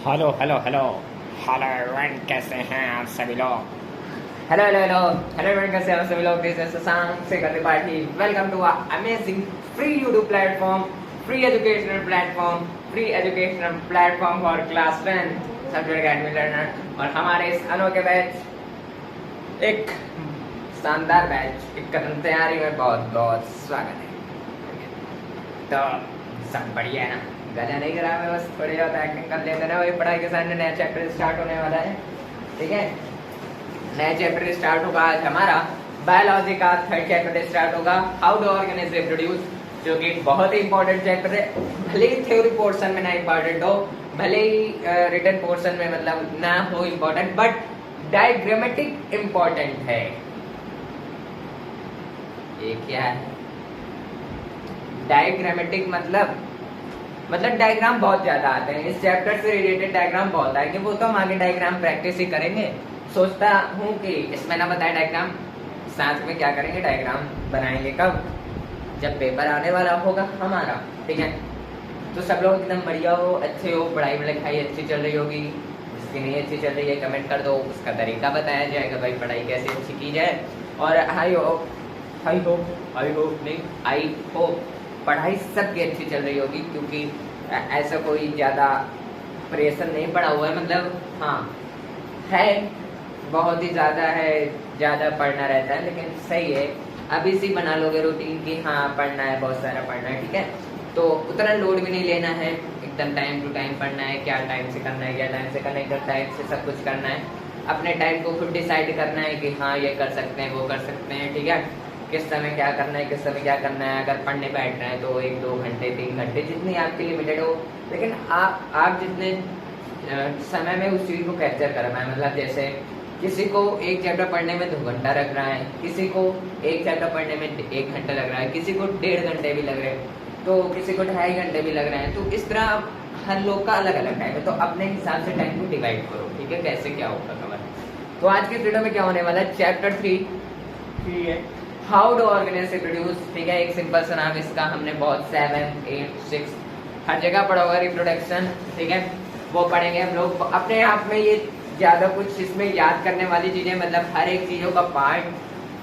Hello hello hello hello everyone, कैसे हैं आप सभी लोग। Hello hello hello hello everyone, कैसे हैं आप सभी लोग। दिस इज शशांक से करते party. Welcome to amazing free YouTube platform, free educational platform for class 10 subject admit learner. और हमारे इस अनोखे बैच, एक शानदार बैच, एक कदम तैयारी में बहुत बहुत स्वागत है। तो सब बढ़िया है ना, गला नहीं करा मैं, बस थोड़ी बहुत एक्टिंग कर लेते ना। वही पढ़ाई के सामने नया चैप्टर स्टार्ट होने वाला है, ठीक है। नया चैप्टर स्टार्ट होगा आज हमारा बायोलॉजी का थर्ड चैप्टर स्टार्ट होगा, हाउ टू ऑर्गेनाइज रिप्रोड्यूस, जो कि बहुत ही इंपॉर्टेंट चैप्टर है। भले ही थ्योरी पोर्शन में ना इंपॉर्टेंट हो, भले ही रिटन पोर्शन में मतलब ना हो इंपॉर्टेंट, बट डायग्रामेटिक इंपॉर्टेंट है। ये क्या है डायग्रामेटिक? मतलब डायग्राम बहुत ज्यादा आते हैं इस चैप्टर से रिलेटेड, डायग्राम बहुत आएंगे। वो तो हम आगे डायग्राम प्रैक्टिस ही करेंगे। सोचता हूँ कि इसमें ना बताए डायग्राम, साथ में क्या करेंगे, डायग्राम बनाएंगे कब, जब पेपर आने वाला होगा हमारा, ठीक है। तो सब लोग एकदम बढ़िया हो, अच्छे हो, पढ़ाई में लिखाई अच्छी चल रही होगी। जिसकी नहीं अच्छी चल रही है कमेंट कर दो, उसका तरीका बताया जाएगा भाई पढ़ाई कैसे अच्छी की जाए। और आई होप पढ़ाई सबकी अच्छी चल रही होगी, क्योंकि ऐसा कोई ज़्यादा प्रेशर नहीं पड़ा हुआ है। मतलब हाँ है, बहुत ही ज़्यादा है, ज़्यादा पढ़ना रहता है, लेकिन सही है। अभी से बना लोगे रूटीन की हाँ पढ़ना है, बहुत सारा पढ़ना है, ठीक है। तो उतना लोड भी नहीं लेना है, एकदम टाइम टू टाइम पढ़ना है। क्या टाइम से करना है, क्या टाइम से करना है, क्या टाइम से सब कुछ करना है। अपने टाइम को खुद डिसाइड करना है कि हाँ ये कर सकते हैं, वो कर सकते हैं, ठीक है। किस समय क्या करना है, किस समय क्या करना है। अगर पढ़ने बैठ रहे हैं तो 1-2 घंटे 3 घंटे जितनी आपके लिमिटेड हो, लेकिन आप जितने समय में उस चीज़ को कैप्चर करना है। मतलब जैसे किसी को एक चैप्टर पढ़ने में 2 घंटा लग रहा है, किसी को एक चैप्टर पढ़ने में 1 घंटा लग रहा है, किसी को 1.5 घंटे भी लग रहे हैं, तो किसी को 2.5 घंटे भी लग रहे हैं। तो इस तरह हर लोग का अलग अलग टाइम है, तो अपने हिसाब से टाइम को डिवाइड करो, ठीक है। कैसे क्या होगा कवर। तो आज के वीडियो में क्या होने वाला है, चैप्टर 3 है हाउ टू ऑर्गेनाइज रिप्रोड्यूस, ठीक है। एक सिंपल सा नाम इसका हमने बहुत 7, 8, 6 हर जगह पढ़ा होगा, रिप्रोडक्शन, ठीक है। वो पढ़ेंगे हम लोग अपने आप में। ये ज़्यादा कुछ इसमें याद करने वाली चीज़ें, मतलब हर एक चीज़ों का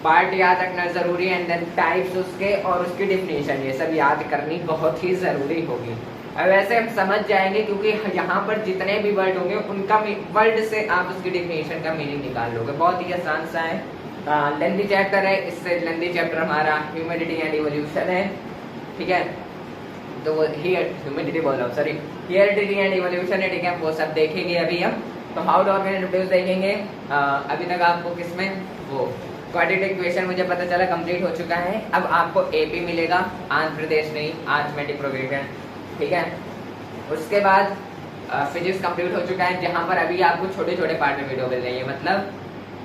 पार्ट याद रखना ज़रूरी है, एंड देन टाइप्स उसके और उसकी डिफिनेशन, ये सब याद करनी बहुत ही ज़रूरी होगी। अब वैसे हम समझ जाएंगे, क्योंकि यहाँ पर जितने भी वर्ड होंगे उनका वर्ड से आप उसकी डिफिनेशन का मीनिंग निकाल लोगे। बहुत ही आसान सा है, लेंथी चैप्टर है। इससे लेंथी चैप्टर हमारा ह्यूमैनिटी एंड इवोल्यूशन है, ठीक है। तो वो ह्यूमैनिटी बोल रहा हूँ, सॉरी, हियरिडिटी एंड इवोल्यूशन है, ठीक है। वो सब देखेंगे अभी हम। तो हाउ टू ऑर्गेनाइज रिप्रोड्यूस देखेंगे। अभी तक आपको किसमें वो क्वाड्रेटिक इक्वेशन मुझे पता चला कंप्लीट हो चुका है। अब आपको एपी मिलेगा, आंध्र प्रदेश नहीं, अरिथमेटिक प्रोग्रेशन, ठीक है। उसके बाद फिजिक्स कंप्लीट हो चुका है, जहाँ पर अभी आपको छोटे छोटे पार्ट में वीडियो मिल रही है। मतलब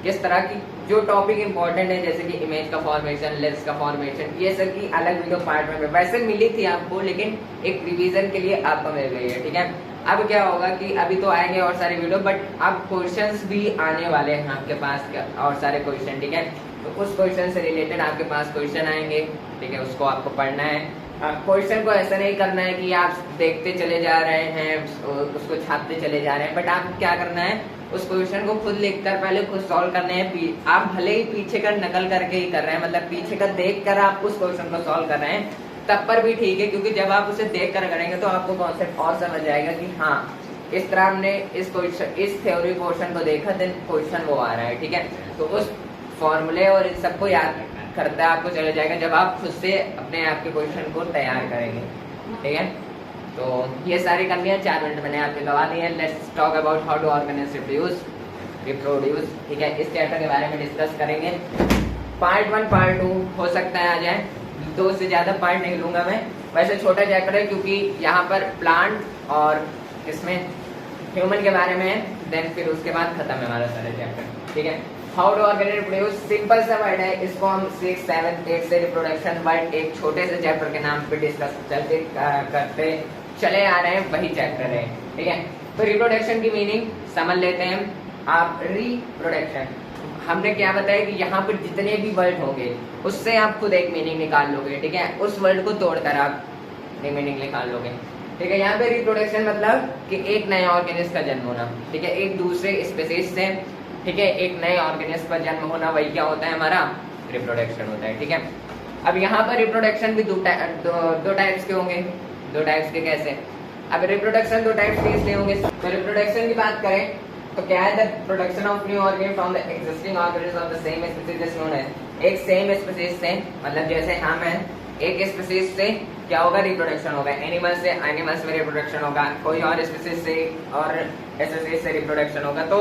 किस तरह की जो टॉपिक इंपॉर्टेंट है, जैसे कि इमेज का फॉर्मेशन, लेंस का फॉर्मेशन, ये सब की अलग वीडियो पार्ट में वैसे मिली थी आपको, लेकिन एक रिवीजन के लिए आपको मिल गई है, ठीक है। अब क्या होगा कि अभी तो आएंगे और सारे वीडियो, बट अब क्वेश्चंस भी आने वाले हैं आपके पास और सारे क्वेश्चन, ठीक है। तो उस क्वेश्चन से रिलेटेड आपके पास क्वेश्चन आएंगे, ठीक है। उसको आपको पढ़ना है। क्वेश्चन को ऐसा नहीं करना है कि आप देखते चले जा रहे हैं, उसको छापते चले जा रहे हैं, बट आप क्या करना है, उस क्वेश्चन को खुद लिखकर पहले खुद सॉल्व करने हैं। आप भले ही पीछे का नकल करके ही कर रहे हैं, मतलब पीछे का देख कर आप उस क्वेश्चन को सॉल्व कर रहे हैं, तब पर भी ठीक है, क्योंकि जब आप उसे देख कर करेंगे तो आपको कॉन्सेप्ट और समझ जाएगा कि हाँ इस तरह हमने इस थ्योरी पोर्शन को देखा, देन क्वेश्चन वो आ रहा है, ठीक है। तो उस फॉर्मूले और इन सबको याद करता है आपको चले जाएगा, जब आप खुद से अपने आप के क्वेश्चन को तैयार करेंगे, ठीक है। तो ये सारी करनी है, 4 मिनट मैंने आपके गवा दी है। Let's talk about how to organise reproduce, ठीक है। इस चैप्टर के बारे में डिस्कस करेंगे। पार्ट 1 पार्ट 2 हो सकता है आ जाए, 2 से ज़्यादा पार्ट नहीं लूँगा मैं। वैसे छोटा चैप्टर है, क्योंकि यहाँ पर प्लांट और इसमें ह्यूमन के बारे में है, देन फिर उसके बाद खत्म है हमारा सारा चैप्टर, ठीक है। How to organise reproduce, simple सा वर्ड है, इसको हम 6, 7, 8 से रिप्रोडक्शन वर्ड एक छोटे से चैप्टर के नाम पे डिस्कस करते चले आ रहे हैं, वही चैप्टर है, ठीक है। तो रिप्रोडक्शन की मीनिंग समझ लेते हैं आप। रिप्रोडक्शन हमने क्या बताया कि यहाँ पर जितने भी वर्ड होंगे उससे आप खुद एक मीनिंग निकाल लोगे, ठीक है। उस वर्ड को तोड़कर आप मीनिंग निकाल लोगे, ठीक है। यहाँ पे रिप्रोडक्शन मतलब कि एक नए ऑर्गेनिज्म का जन्म होना, ठीक है, एक दूसरे स्पीशीज से, ठीक है, एक नए ऑर्गेनिज्म का जन्म होना, वही क्या होता है हमारा रिप्रोडक्शन होता है, ठीक है। अब यहाँ पर रिप्रोडक्शन भी दो टाइप्स के होंगे। दो टाइप्स के कैसे? अब रिप्रोडक्शन दो टाइप्स के इसलिए होंगे, तो रिप्रोडक्शन की बात करें तो क्या है, the production of new organ from the existing organism of the same species is known as. एक सेम स्पीशीज से, मतलब जैसे हम हैं, एक स्पीशीज से क्या होगा, रिप्रोडक्शन होगा। एनिमल से एनिमल्स में रिप्रोडक्शन होगा, कोई और स्पीशीज से और स्पीशीज से रिप्रोडक्शन होगा। तो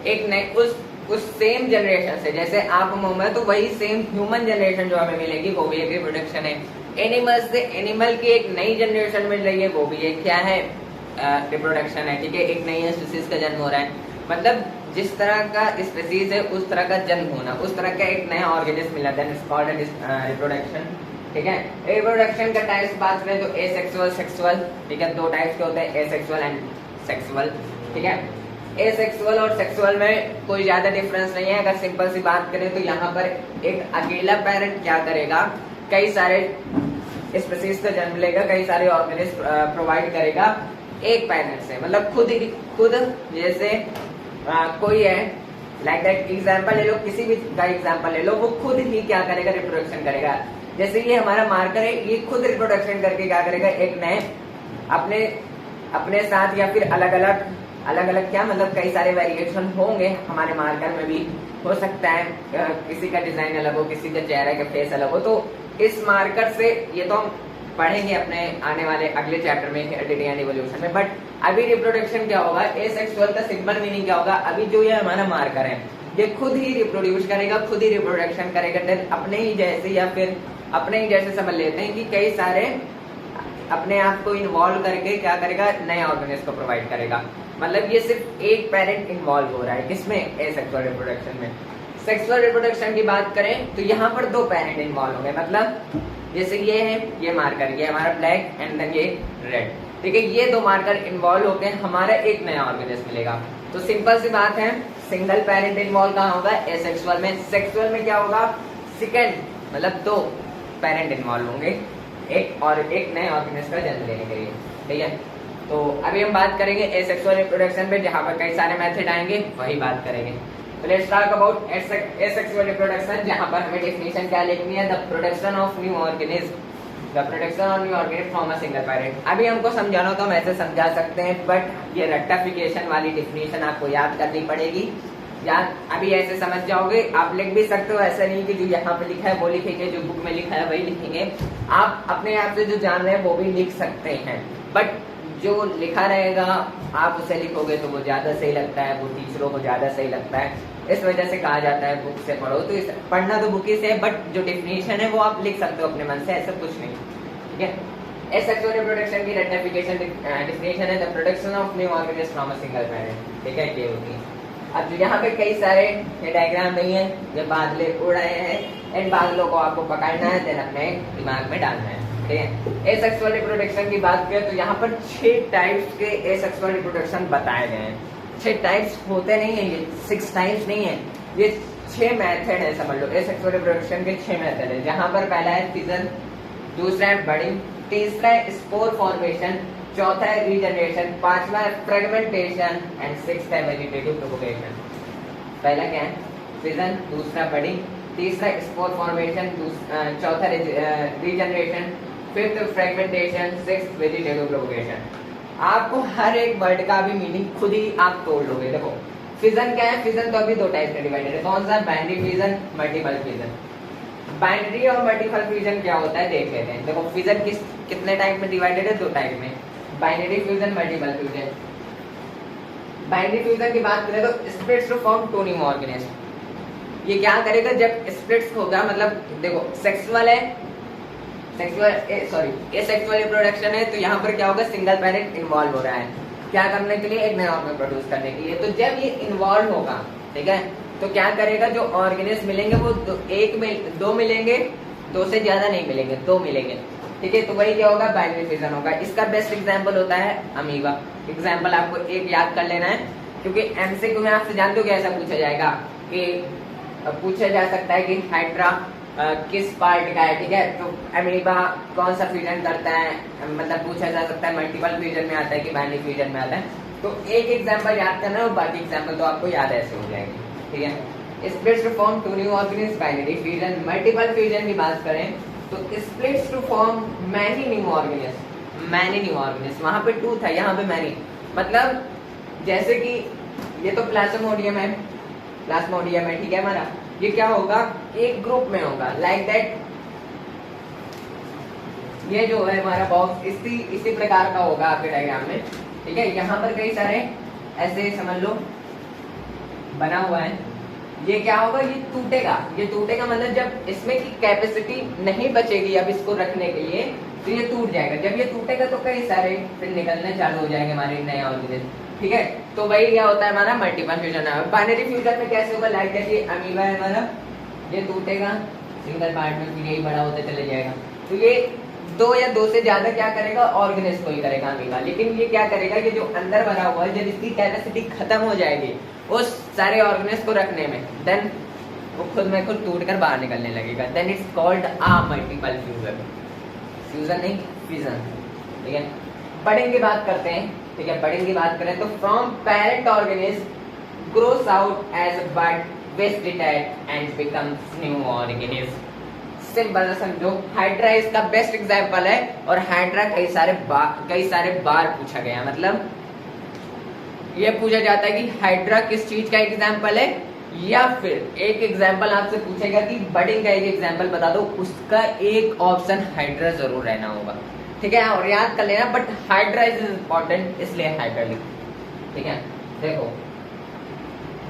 एक नए उस सेम जनरेशन से, जैसे आप मोहम्मद, तो वही सेम ह्यूमन जनरेशन जो हमें मिलेगी वो भी एक रिप्रोडक्शन है। एनिमल्स से एनिमल की एक नई जनरेशन मिल रही है, वो भी एक क्या है, रिप्रोडक्शन है, ठीक है। एक नई स्पीशीज का जन्म हो रहा है, मतलब जिस तरह का स्पीशीज है उस तरह का जन्म होना, उस तरह का एक नया ऑर्गेनिज्म मिला, दैट इज कॉल्ड रिप्रोडक्शन, ठीक है। रिप्रोडक्शन का टाइप्स बात करें तो एसेक्सुअल, सेक्सुअल, ठीक है, दो टाइप्स के होते हैं, एसेक्सुअल एंड सेक्सुअल, ठीक है। एसेक्सुअल और सेक्सुअल में कोई ज्यादा डिफरेंस नहीं है। अगर सिंपल सी बात करें तो यहाँ पर एक अकेला पेरेंट क्या करेगा, कई सारे स्पीशीज का जन्म लेगा, कई सारे ऑर्गेनिज्म प्रोवाइड करेगा एक पेरेंट से, मतलब खुद जैसे कोई है, लाइक दैट एग्जांपल ले लो, किसी भी का एग्जांपल ले लो, वो खुद ही क्या करेगा, रिप्रोडक्शन करेगा। जैसे ये हमारा मार्कर है, ये खुद रिप्रोडक्शन करके क्या करेगा, एक नए अपने साथ या फिर अलग अलग क्या, मतलब कई सारे वेरिएशन होंगे हमारे मार्कर में भी, हो सकता है किसी का डिजाइन अलग हो, किसी का चेहरा का फेस अलग हो। तो इस मार्कर से, ये तो हम पढ़ेंगे अपने आने वाले अगले चैप्टर में, हेरिडिटी एंड इवोल्यूशन में, बट अभी रिप्रोडक्शन क्या होगा, एसेक्सुअल का सिंपल मीनिंग क्या होगा, अभी जो ये हमारा मार्कर है ये खुद ही रिप्रोड्यूस करेगा, खुद ही रिप्रोडक्शन करेगा, अपने ही जैसे, या फिर अपने ही जैसे समझ लेते हैं कि कई सारे अपने आप को इन्वॉल्व करके क्या करेगा, नए ऑर्गेनिज्म को प्रोवाइड करेगा। मतलब ये सिर्फ एक पेरेंट इन्वॉल्व हो रहा है, किसमें, एसेक्सुअल रिप्रोडक्शन में। सेक्सुअल रिप्रोडक्शन की बात करें तो यहाँ पर दो पेरेंट इन्वॉल्व होंगे, मतलब जैसे ये है, ये मार्कर, ये हमारा ब्लैक एंड देन ये रेड, ठीक है, ये दो मार्कर इन्वॉल्व होकर हमारा एक नया ऑर्गेनिज्म मिलेगा। तो सिंपल सी बात है, सिंगल पेरेंट इन्वॉल्व कहाँ होगा, एसेक्सुअल में। सेक्सुअल में क्या होगा, सेकंड, मतलब दो पेरेंट इन्वॉल्व होंगे एक नए ऑर्गेनिज्म का जन्म लेने के लिए, ठीक है। तो अभी हम बात करेंगे एसेक्सुअल रिप्रोडक्शन पे, जहाँ पर कई सारे मेथड आएंगे, वही बात करेंगे। तो let's talk about asexual reproduction, जहाँ पर हमें डेफिनेशन क्या लिखनी है, the production of new organism, the production of new organism from a single parent. अभी हमको समझाना तो हम ऐसे समझा सकते हैं, बट ये रेक्टिफिकेशन वाली डेफिनेशन आपको याद करनी पड़ेगी। याद अभी ऐसे समझ जाओगे, आप लिख भी सकते हो, ऐसा नहीं कि जो यहाँ पे लिखा है वो लिखेंगे, जो बुक में लिखा है वही लिखेंगे। आप अपने आप से जो जान रहे हैं वो भी लिख सकते हैं, बट जो लिखा रहेगा आप उसे लिखोगे तो वो ज्यादा सही लगता है, वो टीचरों को ज्यादा सही लगता है। इस वजह से कहा जाता है बुक से पढ़ो, तो पढ़ना तो बुक ही से है, बट जो डेफिनेशन है वो आप लिख सकते हो अपने मन से, ऐसा कुछ नहीं, ठीक है। एसेक्सुअल रिप्रोडक्शन की रेक्टिफिकेशन डेफिनेशन है the production of new organism from a single parent, ठीक है, ये होती है। अब यहाँ पे कई सारे ये डायग्राम नहीं है, ये बादले उड़ रहे हैं, इन बादलों को आपको पकड़ना है, देन अपने दिमाग में डालना है, ठीक है। एसेक्सुअल रिप्रोडक्शन की बात करें तो यहाँ पर 6 टाइप्स के एसेक्सुअल रिप्रोडक्शन बताए गए हैं। 6 टाइप्स होते नहीं है, ये 6 टाइप्स नहीं है, ये 6 मेथड है, समझ लो। एसेक्सुअल रिप्रोडक्शन के 6 मेथड है, जहाँ पर पहला है फिजन, दूसरा है बडिंग, तीसरा है स्पोर फॉर्मेशन, चौथा है रीजनरेशन, पांचवा है फ्रेगमेंटेशन एंड सिक्स्थ है वेजिटेटिव प्रोपगेशन। पहला क्या है, फिजन, दूसरा बडिंग, तीसरा स्पोर फॉर्मेशन, चौथा regeneration, fifth fragmentation, sixth vegetative propagation. आपको हर एक वर्ड का भी मीनिंग खुद ही आप तोड़ लोगे। देखो फिजन क्या है, फिजन तो अभी 2 टाइप में डिवाइडेड है, कौन सा, binary fission, multiple fission. Binary और मल्टीपल फ्यूजन क्या होता है देख लेते हैं। देखो फ्यूजन कितने टाइप में डिवाइडेड है, 2 टाइप में, binary fusion, multiple fusion. Binary fusion की बात करें तो splits to form 2 new organism. ये क्या करेगा, जब स्प्लिट्स होगा, मतलब देखो सेक्सुअल है, एसेक्सुअल रिप्रोडक्शन है, तो यहाँ पर क्या होगा, सिंगल पेरेंट इन्वॉल्व हो रहा है, क्या करने के लिए, एक नया ऑर्गन प्रोड्यूस करने के लिए। तो जब ये इन्वॉल्व होगा, ठीक है, तो क्या करेगा, जो ऑर्गेनिज्म मिलेंगे वो 2 मिलेंगे, 2 से ज्यादा नहीं मिलेंगे, 2 मिलेंगे, ठीक है। तो वही क्या होगा, बाइनरी फिजन होगा। इसका बेस्ट एग्जांपल होता है अमीबा। एग्जांपल आपको एक याद कर लेना है, क्योंकि एमसीक्यू में आपसे जानते हो कि ऐसा पूछा जाएगा, कि पूछा जा सकता है कि हाइड्रा किस पार्ट का है, ठीक है। तो अमीबा कौन सा फ्यूजन करता है, मतलब पूछा जा सकता है मल्टीपल फ्यूजन में आता है कि बाइनरी फ्यूजन में आता है। तो एक एग्जांपल याद करना और बाकी एग्जांपल तो आपको याद ऐसे हो जाएंगे, ठीक है। Splits to form two new organisms binary fusion. Multiple fusion की बात करें तो splits to form many new organisms. Many new organisms, वहां पे टू था, यहाँ पे मैनी, मतलब जैसे कि ये तो प्लाज्मोडियम है, प्लाज्मोडियम है, ठीक है हमारा। ये क्या होगा, एक ग्रुप में होगा, लाइक दैट। ये जो है हमारा बॉक्स इसी प्रकार का होगा आपके डायग्राम में, ठीक है। यहाँ पर कई सारे ऐसे समझ लो बना हुआ है। ये क्या होगा, ये टूटेगा। ये टूटेगा मतलब जब इसमें की कैपेसिटी नहीं बचेगी अब इसको रखने के लिए, तो ये टूट जाएगा। जब ये टूटेगा तो कई सारे फिर निकलने चालू हो जाएंगे हमारे नए ऑर्गेनिज्म, ठीक है। तो वही क्या होता है हमारा मल्टीपल फ्यूजन है। बाइनरी फ्यूजन में कैसे होगा, लाइक दैट ये अमीबा है हमारा, ये टूटेगा सिंगल पार्ट में, फिर यही बड़ा होता चले जाएगा। तो ये दो या दो से ज्यादा क्या करेगा, ऑर्गेनिज्म को ही करेगा अमीबा। लेकिन ये क्या करेगा, ये जो अंदर भरा हुआ है जब इसकी कैपेसिटी खत्म हो जाएगी उस सारे ऑर्गेनिज्म को रखने में, देन वो खुद में खुद टूट कर बाहर निकलने लगेगा। Then it's called a multiple fusion. Fusion नहीं, फ्यूजन, ठीक है। बडिंग की बात करते हैं, ठीक है। बडिंग की बात करें तो from parent organism grows out as a bud which detach and becomes new organism। Simple समझो, हाइड्रा इसका बेस्ट एग्जांपल है, और हाइड्रा कई सारे बार पूछा गया। मतलब ये पूछा जाता है कि हाइड्रा किस चीज का एग्जांपल है, या फिर एक एग्जांपल आपसे पूछेगा कि बडिंग का एक एग्जांपल बता दो, उसका एक ऑप्शन हाइड्रा जरूर रहना होगा, ठीक है। और याद कर लेना, बट हाइड्रा इज इम्पोर्टेंट इसलिए हाइड्रा लिख, ठीक है। देखो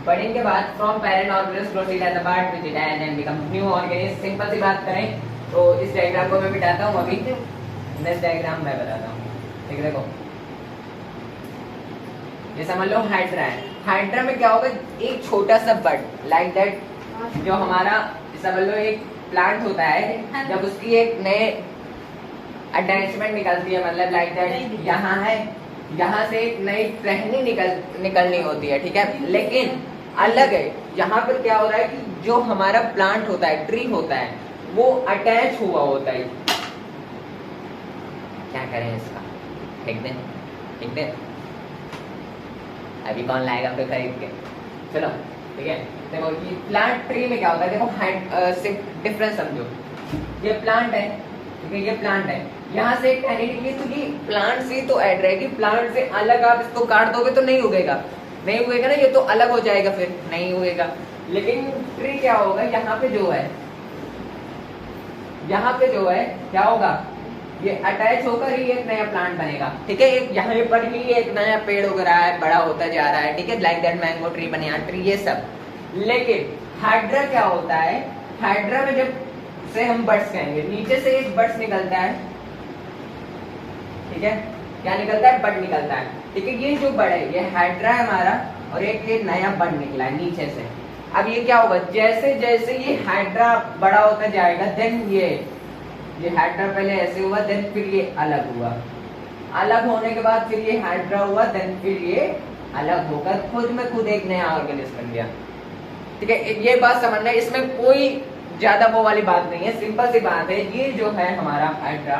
बडिंग के बाद from parent organism proceed as a part which detach and become new organism. Simple सी बात करें तो इस डायग्राम को मैं बिठाता हूँ, अभी नेक्स्ट डायग्राम मैं बताता हूँ, ठीक है। देखो ये समझ लो हाइड्रा है। हाइड्रा में क्या होगा, एक छोटा सा बड, लाइक दैट जो हमारा समझ लो एक प्लांट होता है, जब उसकी एक नए अटैचमेंट निकलती है, मतलब लाइक दैट यहाँ है, यहाँ से एक नई टहनी निकलनी होती है, ठीक है। लेकिन अलग है, यहाँ पर क्या हो रहा है कि जो हमारा प्लांट होता है, ट्री होता है, वो अटैच हुआ होता है। क्या करें इसका, फेंक दें, फेंक दें, अभी कौन लाएगा फिर खरीद के, चलो, ठीक है। देखो ये प्लांट ट्री में क्या होता है, देखो डिफरेंस समझो। ये प्लांट है, ठीक है, ये प्लांट है, यहाँ से एक टहनी निकली, तो ये प्लांट से तो ऐड रहेगी। प्लांट से अलग आप इसको काट दोगे तो नहीं उगेगा, नहीं उगेगा ना, ये तो अलग हो जाएगा, फिर नहीं उगेगा। लेकिन ट्री क्या होगा, यहाँ पे जो है, यहाँ पे जो है क्या होगा, ये अटैच होकर ही एक नया प्लांट बनेगा, ठीक है। एक यहाँ पर ही एक नया पेड़ उग रहा है, बड़ा होता जा रहा है, ठीक है, like that mango tree, banyan tree, ये सब। लेकिन हाइड्रा क्या होता है, हाइड्रा में जब से हम बड्स कहेंगे, नीचे से एक बड्स निकलता है, ठीक है, क्या निकलता है, बड निकलता है, ठीक है। ये जो बड है ये हाइड्रा है हमारा, और एक ये नया बड निकला है नीचे से। अब ये क्या होगा, जैसे जैसे ये हाइड्रा बड़ा होता जाएगा, देन ये हाइड्रा पहले ऐसे हुआ, देन फिर ये अलग हुआ, अलग होने के बाद फिर ये हाइड्रा हुआ, देन फिर ये अलग होकर खुद में खुद एक नया ऑर्गेनिज्म बन गया, ठीक है। ये बात समझना, इसमें कोई ज्यादा वो वाली बात नहीं है, सिंपल सी बात है। ये जो है हमारा हाइड्रा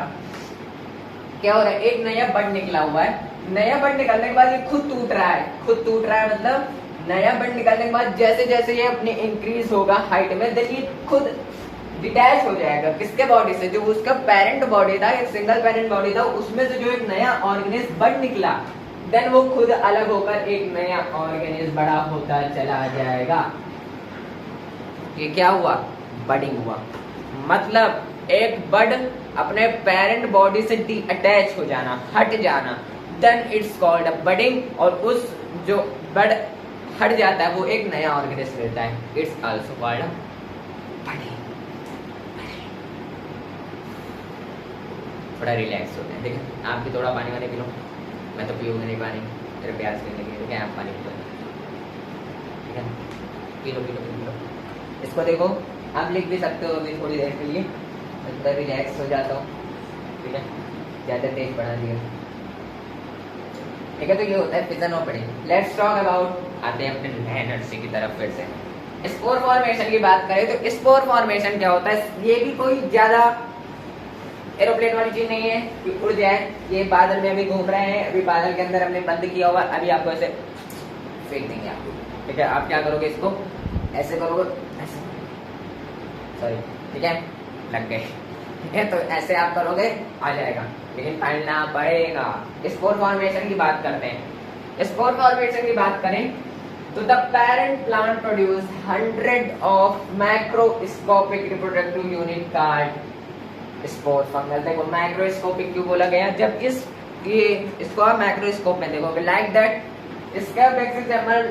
क्या हो रहा है, एक नया बड निकला हुआ है, नया बड निकलने के बाद ये खुद टूट रहा है, खुद टूट रहा है, मतलब नया बड निकलने के बाद जैसे जैसे ये अपने इंक्रीज होगा हाइट में, देन ये खुद डिटैच हो जाएगा किसके बॉडी से, जो उसका पेरेंट बॉडी था, एक सिंगल पेरेंट बॉडी था, उसमें से जो एक नया ऑर्गेनिज्म बड निकला, देन वो खुद अलग होकर एक नया ऑर्गेनिज्म बड़ा होता चला जाएगा। ये क्या हुआ, बडिंग हुआ। मतलब एक बड अपने पेरेंट बॉडी से डी अटैच हो जाना, हट जाना, then it's called a budding. और उस जो बड हट जाता है वो एक नया ऑर्गेनिज्म लेता है, it's also called a budding. थोड़ा रिलैक्स होते हैं, ठीक है। आप भी थोड़ा पानी वानी पी लो, मैं तो पीऊँगा नहीं पानी, मेरे प्यास करने के लिए, ठीक है। आप पानी पी लो, ठीक है, P low, P low, P low. इसको देखो, आप लिख भी सकते हो अभी थोड़ी देर के लिए, मैं थोड़ा रिलैक्स हो जाता हूँ, ठीक है, ज़्यादा तेज बढ़ा दिया, ठीक है। तो ये होता है फिजन और बडिंग। लेट्स टॉक अबाउट, आते हैं अपने नए एनर्जी की तरफ फिर से, स्पोर फॉर्मेशन की बात करें तो स्पोर फॉर्मेशन क्या होता है, ये भी कोई ज्यादा एरोप्लेन वाली चीज नहीं है कि उड़ जाए। ये बादल में अभी घूम रहे हैं, अभी बादल के अंदर हमने बंद किया हुआ, अभी आपको ऐसे फेंक देंगे आपको, ठीक है। आप क्या करोगे, इसको ऐसे करोगे, ऐसे, सॉरी, ठीक है, लग गए, ठीक है। तो ऐसे आप करोगे, आ जाएगा, लेकिन पढ़ना पड़ेगा। स्पोर फॉर्मेशन की बात करते हैं। स्पोर फॉर्मेशन की बात करें तो the parent plant produce 100 of macroscopic reproductive unit card spore fungal. देखो मैक्रोस्कोपिक क्यों बोला गया, जब ये इसको आप मैक्रोस्कोप में देखोगे लाइक दैट, इसका एग्जाम्पल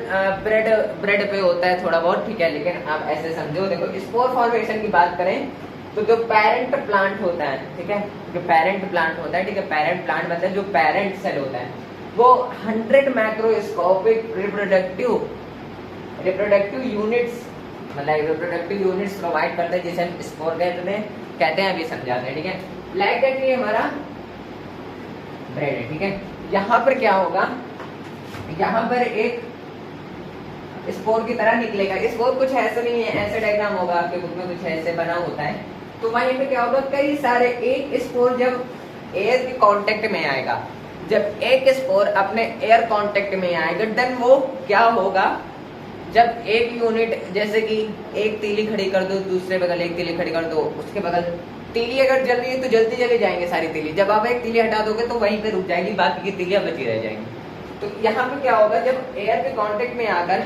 ब्रेड पे होता है थोड़ा बहुत, ठीक है, लेकिन आप ऐसे समझो। देखो स्पोर फॉर्मेशन की बात करें तो जो पेरेंट प्लांट होता है, ठीक है, जो पेरेंट प्लांट होता है, ठीक है, पेरेंट प्लांट मतलब जो पेरेंट सेल होता है, वो 100 मैक्रोस्कोपिक रिप्रोडक्टिव यूनिट्स मतलब रिप्रोडक्टिव यूनिट्स प्रोवाइड करता है, जिसे हम स्पोर कहते हैं, अभी समझाते हैं, ठीक है। लाइक दैट ये हमारा ब्रेड है, ठीक है। यहाँ पर क्या होगा, यहाँ पर एक स्पोर की तरह निकलेगा। स्पोर कुछ ऐसा नहीं है, ऐसे डायग्राम होगा आपके बुक में, कुछ ऐसे बना होता है। तो वहीं पे क्या होगा, कई सारे एक स्पोर जब एयर के कांटेक्ट में आएगा, जब एक स्पोर अपने एयर कांटेक्ट में आएगा, देन वो क्या होगा, जब एक यूनिट, जैसे कि एक तीली खड़ी कर दो, दूसरे बगल एक तीली खड़ी कर दो, उसके बगल तीली अगर जल रही है तो जल्दी चले जाएंगे सारी तीली। जब आप एक तीली हटा दोगे तो वहीं पे रुक जाएगी, बाकी की तीलियां बची रह जाएंगी। तो यहाँ पे क्या होगा, जब एयर के कांटेक्ट में आकर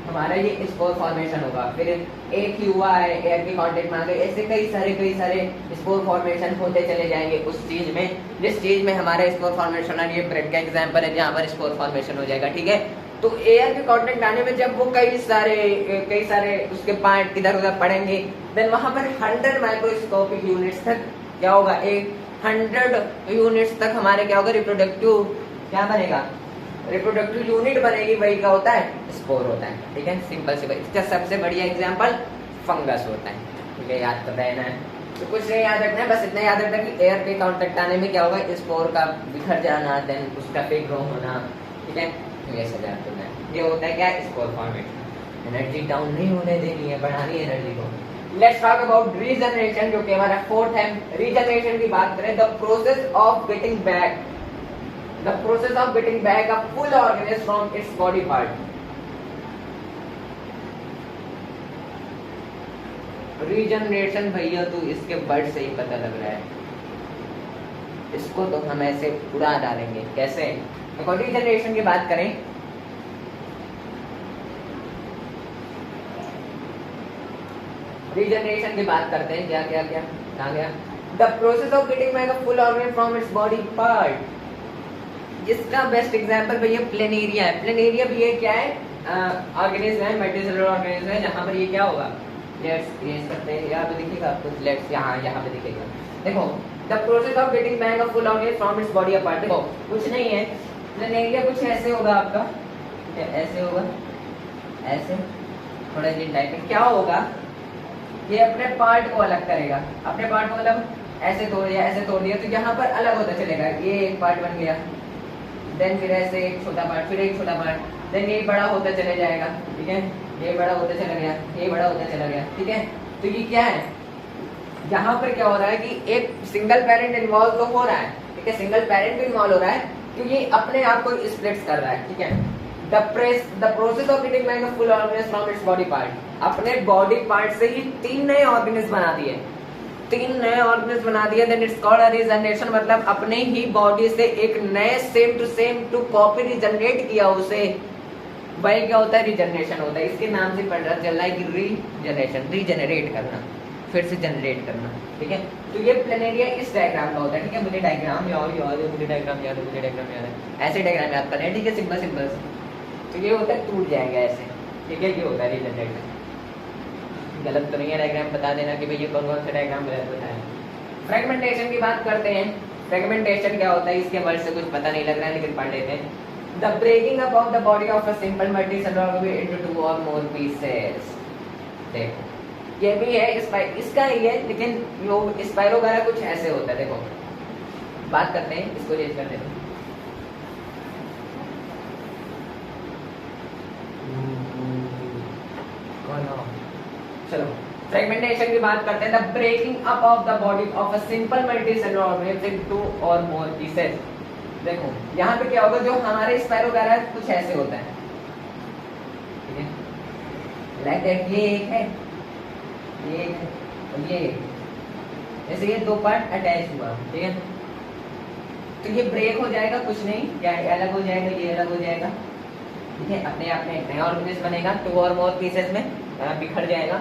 हमारा ये स्पोर फॉर्मेशन होगा, फिर एक ही हुआ है एयर के कांटेक्ट में आ गए, ऐसे कई सारे स्पोर फॉर्मेशन होते चले जाएंगे उस चीज में, जिस चीज में हमारा स्पोर फॉर्मेशन है। ये ब्रेड का एग्जांपल है जहाँ पर स्पोर फॉर्मेशन हो जाएगा, ठीक है। तो एयर के कांटेक्ट आने में जब वो कई सारे उसके पार्ट इधर उधर पड़ेंगे, देन वहां पर 100 माइक्रोस्कोपिक यूनिट्स तक क्या होगा, 100 यूनिट्स तक हमारे क्या होगा, रिप्रोडक्टिव क्या बनेगा, रिप्रोडक्टिव यूनिट बनेगी, वही क्या होता है, स्पोर होता है, ठीक है। सिंपल सी बात। इसका सबसे बढ़िया एग्जांपल फंगस होता है, ठीक है, याद कर रहना है। तो कुछ नहीं याद रखना है, बस इतना याद रखना कि एयर के कांटेक्ट आने में क्या होगा, स्पोर का बिखर जाना, देन उसका फिर ग्रो होना, ठीक है, ये सब याद करना है। ये होता है क्या, स्पोर फॉर्मेशन। एनर्जी डाउन नहीं होने देनी है, बढ़ानी है एनर्जी को। लेट्स टॉक अबाउट रीजनरेशन, जो कि हमारा फोर्थ है। रीजनरेशन की बात करें, the process of getting back a full organism from its body part. Regeneration भैया तो इसके वर्ड से ही पता लग रहा है, इसको तो हम ऐसे उड़ा डालेंगे। कैसे, देखो रीजनरेशन की बात करें, रीजनरेशन की बात करते हैं, क्या क्या क्या आ गया, the process of getting back a full organism from its body part. इसका बेस्ट एग्जांपल भैया प्लेनेरिया है। प्लेनेरिया भी ये क्या है, ऑर्गेनिज्म है, मल्टीसेलुलर ऑर्गेनिज्म है, जहाँ पर ये क्या होगा, लेट्स ये करते हैं, यहाँ पे दिखेगा आपको, लेट्स यहाँ पे दिखेगा। देखो the process of getting back a full organism from its body part. देखो कुछ नहीं है, प्लेनेरिया कुछ ऐसे होगा आपका, ऐसे होगा, ऐसे थोड़ा जिन टाइप में क्या होगा, ये अपने पार्ट को अलग करेगा, अपने पार्ट को मतलब ऐसे तोड़ दिया, तो यहाँ पर अलग होता चलेगा। ये एक पार्ट बन गया, देन फिर ऐसे एक छोटा पार्ट, फिर एक छोटा पार्ट, देन ये बड़ा होता चले जाएगा, ठीक है, ये बड़ा होता चला गया, ये बड़ा होता चला गया, ठीक है। तो ये क्या है, यहाँ पर क्या हो रहा है कि एक सिंगल पेरेंट इन्वॉल्व तो हो रहा है, ठीक है, सिंगल पेरेंट भी इन्वॉल्व हो रहा है, क्योंकि ये अपने आप को स्प्लिट्स कर रहा है, ठीक है। The process of getting back a full organism from its body part, अपने बॉडी पार्ट से ही 3 नए ऑर्गेनिज्म बना दिए, 3 नए ऑर्गेनिज्म बना दिया, then it's called a regeneration. मतलब अपने ही बॉडी से एक नए सेम टू कॉपी रीजनरेट किया उसे, वही क्या होता है, रीजनरेशन होता है। इसके नाम से पढ़ रहा चल रहा है कि रीजनरेशन, रीजनरेट करना, फिर से जनरेट करना, ठीक है। तो ये प्लेनेरिया इस डायग्राम का होता है, ठीक है। मुझे डायग्राम याद है, मुझे डायग्राम याद है, ऐसे डायग्राम याद करना है, ठीक है, सिंपल। तो ये होता है, टूट जाएगा ऐसे, ठीक है, ये होता है रीजनरेशन। गलत तो नहीं है, डायग्राम बता देना कि भैया कौन सा डायग्राम गलत होता है। फ्रेगमेंटेशन की बात करते हैं। फ्रेगमेंटेशन क्या होता है, इसके वर्ड से कुछ पता नहीं लग रहा है, लेकिन पढ़ लेते हैं। The breaking up of the body of a simple multicellular organism into 2 और मोर पीसेस। देखो ये भी है, इसका ही है, लेकिन वो स्पाइरो वगैरह कुछ ऐसे होता है। देखो बात करते हैं, इसको चेंज कर देते हैं। चलो फ्रेगमेंटेशन की बात करते हैं। The breaking up of the body of a simple multicellular organism into और मोर पीसेस। देखो यहाँ पे क्या होगा, जो हमारे स्पाइरोगायरा कुछ ऐसे होता है, ठीक है, लाइक दैट। ये एक है, ये एक है और ये एक, जैसे ये दो पार्ट अटैच हुआ, ठीक है, तो ये ब्रेक हो जाएगा, कुछ नहीं, या अलग हो जाएगा, ये अलग हो जाएगा, ठीक है, अपने आप में एक नया ऑर्गेनिज्म बनेगा, टू और मोर पीसेस में बिखर जाएगा।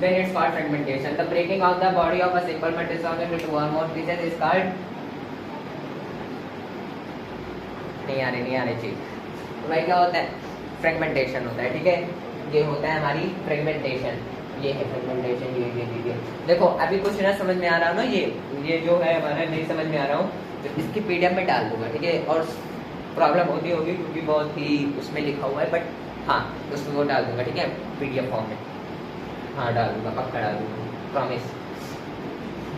Then it's called fragmentation. The breaking of the body of a simple multicellular into two or more pieces is called, नहीं आ रही चीज, तो भाई क्या होता है, फ्रेगमेंटेशन होता है, ठीक है, ये होता है हमारी फ्रेगमेंटेशन, ये है फ्रेगमेंटेशन, ये देखो अभी कुछ ना समझ में आ रहा हो ना, ये जो है हमारा नहीं समझ में आ रहा हूँ, तो इसकी पीडीएफ में डाल दूंगा, ठीक है, और प्रॉब्लम होती होगी क्योंकि बहुत ही उसमें लिखा हुआ है, बट हाँ उसमें वो डाल दूंगा, ठीक है, पीडीएफ फॉर्म में, हाँ डाल दूंगा, पक्का डाल दूंगा, प्रॉमिस।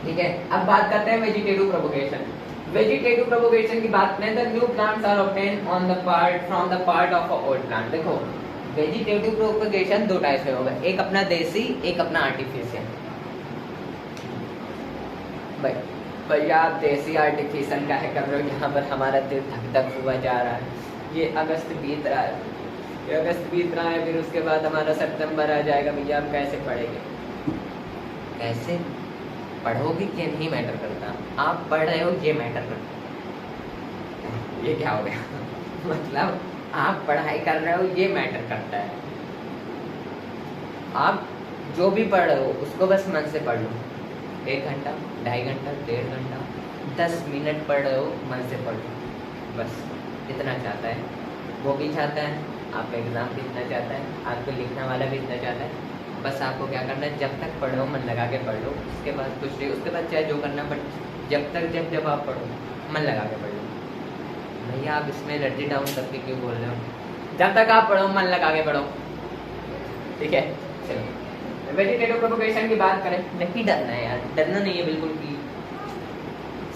ठीक है, अब बात करते हैं वेजिटेटिव प्रोपगेशन। वेजिटेटिव प्रोपगेशन की बात करें तो new plants are obtain on the part from the part of a old plant. देखो वेजिटेटिव प्रोपगेशन दो टाइप से होगा, एक अपना देसी, एक अपना आर्टिफिशियल। भैया आप देसी आर्टिफिशियल का है कर रहे हो, यहाँ पर हमारा दिल धक धक हुआ जा रहा है, ये अगस्त बीत रहा है, फिर उसके बाद हमारा सितंबर आ जाएगा, भैया आप कैसे पढ़ेंगे, कैसे पढ़ोगे कि नहीं मैटर करता, आप पढ़ रहे हो ये मैटर करता है। ये क्या हो गया मतलब आप पढ़ाई कर रहे हो ये मैटर करता है, आप जो भी पढ़ रहे हो उसको बस मन से पढ़ लो, 1 घंटा 2.5 घंटा 1.5 घंटा 10 मिनट पढ़ रहे हो मन से पढ़ लो, बस इतना चाहता है, वो भी चाहता है, आपका एग्जाम भी इतना चाहता है, आपको लिखने वाला भी इतना चाहता है, बस आपको क्या करना है, जब तक पढ़ो मन लगा के पढ़ लो, उसके बाद कुछ नहीं, उसके बाद चाहे जो करना, बट जब आप पढ़ो मन लगा के पढ़ लो। भैया आप इसमें एनर्जी डाउन करके क्यों बोल रहे हो, जब तक आप पढ़ो मन लगा के पढ़ो, ठीक है। चलो वेजिटेटिव प्रोपगेशन की बात करें, नहीं डरना है यार, डरना नहीं है बिल्कुल भी,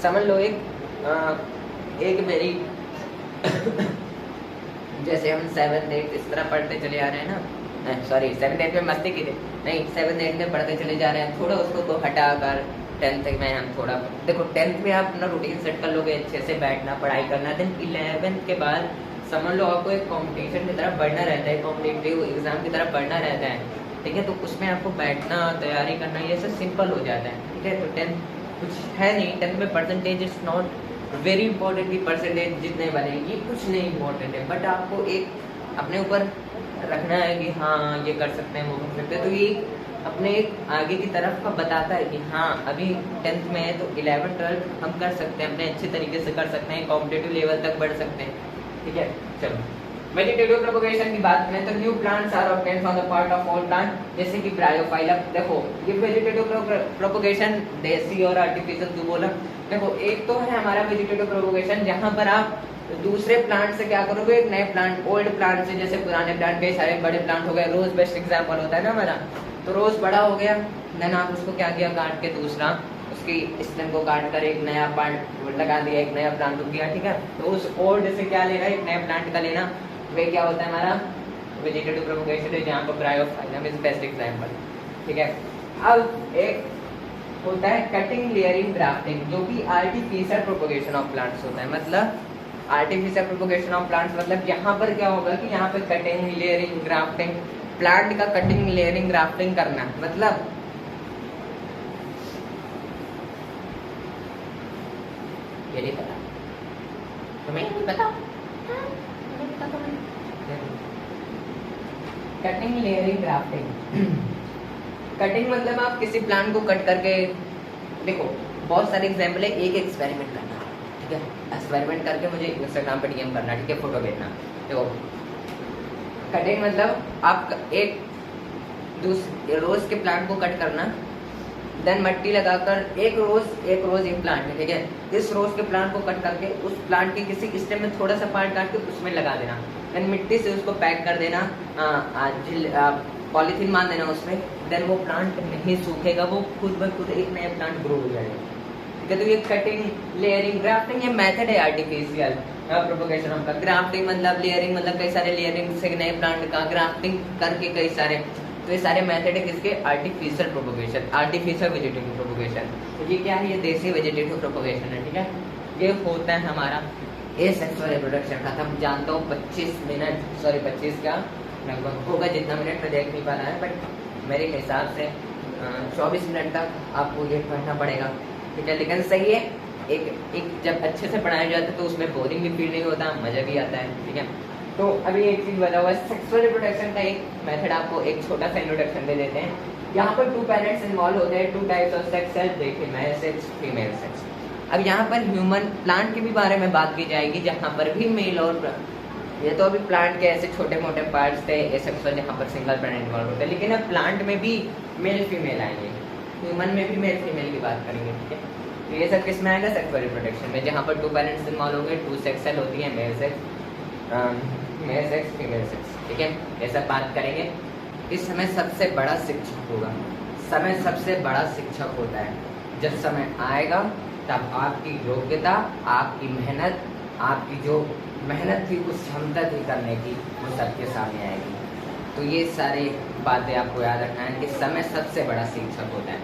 समझ लो एक मेरी जैसे हम 7th 8th इस तरह पढ़ते चले आ रहे हैं ना, सॉरी 7th 8th में मस्ती की थी, नहीं 7th 8th में पढ़ते चले जा रहे हैं, थोड़ा उसको तो हटाकर 10th में हम थोड़ा, देखो 10th में आप अपना रूटीन सेट कर लोगे, अच्छे से बैठना पढ़ाई करना, देन 11th के बाद समझ लो आपको एक कॉम्पिटिशन की तरफ बढ़ना रहता है, कॉम्पिटिटिव एग्जाम की तरफ बढ़ना रहता है, ठीक है, तो उसमें आपको बैठना, तैयारी करना, ये सब सिंपल हो जाता है, ठीक है। तो 10th कुछ है नहीं, 10th में percentage is not very important की परसेंटेज जितने बने ये कुछ नहीं इंपॉर्टेंट है, बट आपको एक अपने ऊपर रखना है कि हाँ ये कर सकते हैं, वो कर सकते हैं, तो ये अपने एक आगे की तरफ का बताता है कि हाँ अभी 10th में है तो 11th 12th हम कर सकते हैं, अपने अच्छे तरीके से कर सकते हैं, कॉम्पिटेटिव लेवल तक बढ़ सकते हैं, ठीक है। चलो वेजिटेटिव प्रोपगेशन की बात करें तो new plants are obtained from the part of old plant, जैसे कि ब्रायोफाइलम। देखो ये वेजिटेटिव प्रोपगेशन देसी और आर्टिफिशियल जो बोला, देखो एक तो है हमारा वेजिटेटिव प्रोपगेशन जहाँ पर आप दूसरे प्लांट से क्या करोगे, एक नए प्लांट, ओल्ड प्लांट से, जैसे पुराने प्लांट कई सारे बड़े प्लांट हो गए, रोज बेस्ट एग्जाम्पल होता है ना हमारा, तो रोज बड़ा हो गया, देन आप उसको क्या किया, काट के दूसरा उसकी स्टेम को काट कर एक नया प्लांट लगा दिया, एक नया प्लांट उग गया, ठीक है। तो उस ओल्ड से क्या लेना, एक नए प्लांट का लेना, वे क्या होता है हमारा वेजिटेटिव प्रोपगेशन है, जहाँ पर ब्रायोफाइलम इज बेस्ट एग्जाम्पल, ठीक है। अब एक होता है कटिंग लेयरिंग ग्राफ्टिंग, जो कि आर्टिफिशियल प्रोपगेशन ऑफ प्लांट्स होता है, मतलब आर्टिफिशियल प्रोपगेशन ऑफ प्लांट्स मतलब यहाँ पर क्या होगा कि यहाँ पर कटिंग लेयरिंग ग्राफ्टिंग, प्लांट का कटिंग लेयरिंग ग्राफ्टिंग करना, मतलब ये नहीं पता तुम्हें, नहीं पता कटिंग लेयरिंग ग्राफ्टिंग। कटिंग मतलब आप किसी प्लांट को कट करके, देखो बहुत सारे एग्जाम्पल है, एक एक्सपेरिमेंट करना, ठीक है, एक्सपेरिमेंट करके मुझे इंस्टाग्राम पे डीएम करना, ठीक है, फोटो भेजना। देखो कटिंग मतलब आप एक दूसरे रोज के प्लांट को कट करना, देन मिट्टी लगाकर एक रोज एक प्लांट है, ठीक है, इस रोज के प्लांट को कट करके उस प्लांट के किसी स्टेम में थोड़ा सा पार्ट काट के उसमें लगा देना, देन मिट्टी से उसको पैक कर देना, पॉलीथीन मान देना उसमें, देन वो प्लांट नहीं सूखेगा, वो खुद ब खुद एक नया प्लांट ग्रो हो जाएगा, ठीक है। तो ये कटिंग लेयरिंग ग्राफ्टिंग ये मेथड है आर्टिफिशियल प्रोपगेशन ऑफ। ग्राफ्टिंग मतलब लेयरिंग, मतलब कई सारे लेयरिंग से नए प्लांट का ग्राफ्टिंग करके कई सारे तो ये सारे मेथड है किसके, artificial propagation, artificial vegetative propagation. तो ये क्या है, ये देसी वेजिटेटिव प्रोपोगेशन है, ठीक है। ये होता है हमारा एसेक्सुअल रिप्रोडक्शन। खत्म, जानता हूँ 25 मिनट, सॉरी 25 क्या लगभग होगा, जितना मिनट में देख नहीं पा रहा है, बट मेरे हिसाब से 24 मिनट तक आपको ये पढ़ना पड़ेगा, ठीक है। लेकिन सही है, एक जब अच्छे से पढ़ाया जाता है तो उसमें बोरिंग भी फील नहीं होता, मज़ा भी आता है, ठीक है। तो अभी एक चीज़ बता हुआ है, सेक्सुअल रिप्रोडक्शन का एक मेथड आपको एक छोटा सा इंट्रोडक्शन दे देते हैं। यहाँ पर 2 पेरेंट्स इन्वॉल्व होते हैं, 2 टाइप्स ऑफ सेक्स है, देखिए मेल सेक्स, फीमेल सेक्स। अब यहाँ पर ह्यूमन प्लांट के भी बारे में बात की जाएगी, जहाँ पर भी मेल और ये तो अभी प्लांट के ऐसे छोटे मोटे पार्ट्स थे एसेक्सुअल, जहाँ पर सिंगल पेरेंट इन्वॉल्व होते हैं, लेकिन अब प्लांट में भी मेल फीमेल आएंगे, ह्यूमन में भी मेल फीमेल की बात करेंगे, ठीक है। तो ये सब किस में आएगा, सेक्सुअल रिप्रोडक्शन में, जहाँ पर 2 पेरेंट्स इन्वॉल्व होंगे, 2 सेक्सुअल होती है, मेल सेक्स फीमेल सेक्स, ठीक है। ये सब बात करेंगे। इस समय सबसे बड़ा शिक्षक होगा, समय सबसे बड़ा शिक्षक होता है। जब समय आएगा तब आपकी योग्यता, आपकी मेहनत, आपकी जो मेहनत थी, उस क्षमता थी करने की, वो सबके सामने आएगी। तो ये सारी बातें आपको याद रखना है कि समय सबसे बड़ा शिक्षक होता है।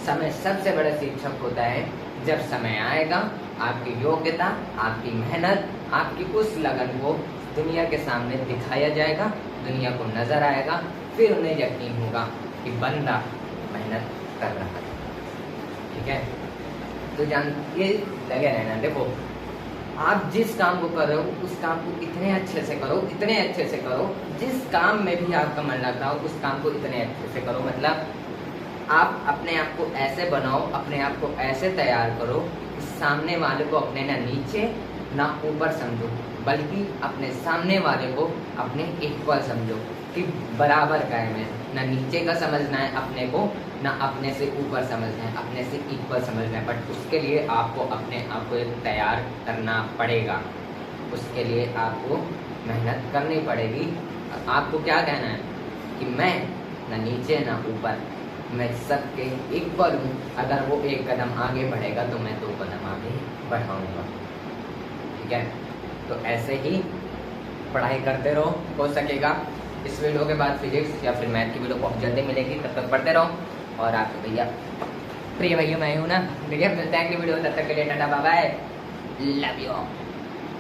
समय सबसे बड़ा शिक्षक होता है, जब समय आएगा आपकी योग्यता, आपकी मेहनत, आपकी उस लगन को दुनिया के सामने दिखाया जाएगा, दुनिया को नजर आएगा, फिर उन्हें यकीन होगा कि बंदा मेहनत कर रहा है, ठीक है। तो ये लगे रहना। देखो, आप जिस काम को कर रहे हो उस काम को इतने अच्छे से करो, इतने अच्छे से करो, जिस काम में भी आपका मन लग रहा हो उस काम को इतने अच्छे से करो। मतलब आप अपने आप को ऐसे बनाओ, अपने आप को ऐसे तैयार करो कि सामने वाले को अपने ना नीचे ना ऊपर समझो, बल्कि अपने सामने वाले को अपने इक्वल समझो, कि बराबर का है, मैं ना नीचे का समझना है अपने को, ना अपने से ऊपर समझना है, अपने से इक्वल समझना है। बट उसके लिए आपको अपने आप को तैयार करना पड़ेगा, उसके लिए आपको मेहनत करनी पड़ेगी। आपको क्या कहना है कि मैं ना नीचे ना ऊपर, मैं सबके इक्वल हूँ। अगर वो 1 कदम आगे बढ़ेगा तो मैं 2 कदम आगे बढ़ाऊँगा, ठीक है। तो ऐसे ही पढ़ाई करते रहो, हो सकेगा इस वीडियो के बाद फिजिक्स या फिर मैथ की वीडियो बहुत जल्दी मिलेगी, तब तक पढ़ते रहो। और आपके भैया प्रिय भैया मैं हूँ ना, भैया मिलते हैं अगली वीडियो, तब तक के लिए tata bye bye, love you,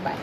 bye.